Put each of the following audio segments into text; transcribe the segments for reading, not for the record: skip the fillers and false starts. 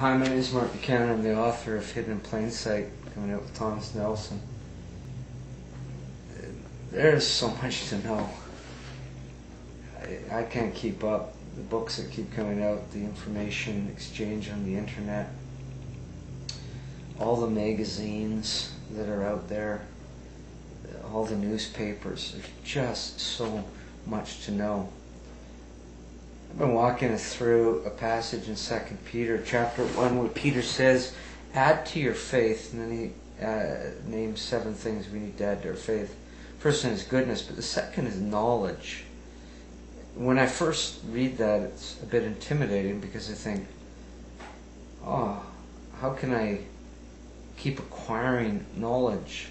Hi, my name is Mark Buchanan. I'm the author of Hidden in Plain Sight, coming out with Thomas Nelson. There's so much to know. I can't keep up. The books that keep coming out, the information exchange on the internet, all the magazines that are out there, all the newspapers. There's just so much to know. I've been walking through a passage in 2 Peter chapter 1 where Peter says, add to your faith, and then he names 7 things we need to add to our faith. First one is goodness, but the second is knowledge. When I first read that, it's a bit intimidating because I think, oh, how can I keep acquiring knowledge?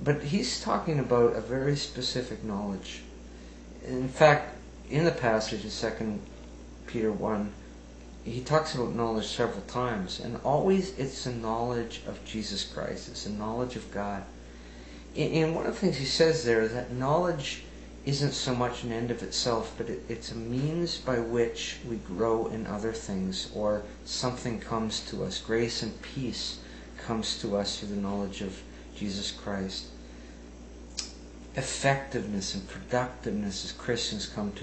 But he's talking about a very specific knowledge. In fact, in the passage in 2 Peter 1, he talks about knowledge several times, and always it's a knowledge of Jesus Christ. It's a knowledge of God. And one of the things he says there is that knowledge isn't so much an end of itself, but it's a means by which we grow in other things, or something comes to us. Grace and peace comes to us through the knowledge of Jesus Christ. Effectiveness and productiveness as Christians comes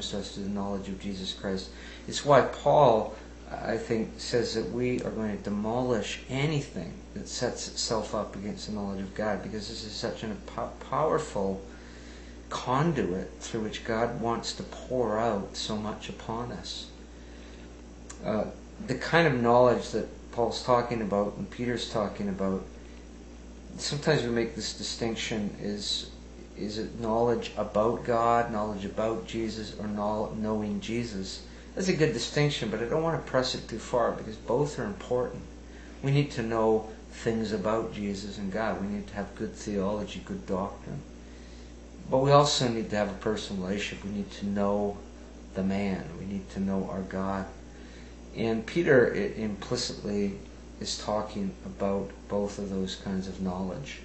to us through the knowledge of Jesus Christ. It's why Paul, I think, says that we are going to demolish anything that sets itself up against the knowledge of God, because this is such a powerful conduit through which God wants to pour out so much upon us. The kind of knowledge that Paul's talking about and Peter's talking about, sometimes we make this distinction: is it knowledge about God, knowledge about Jesus, or knowing Jesus? That's a good distinction, but I don't want to press it too far, because both are important. We need to know things about Jesus and God. We need to have good theology, good doctrine. But we also need to have a personal relationship. We need to know the man. We need to know our God. And Peter implicitly is talking about both of those kinds of knowledge.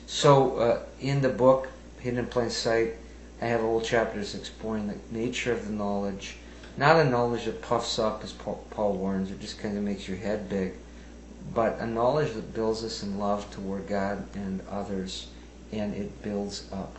So in the book, Hidden in Plain Sight, I have whole chapters exploring the nature of the knowledge. Not a knowledge that puffs up, as Paul warns, or just kind of makes your head big, but a knowledge that builds us in love toward God and others, and it builds up.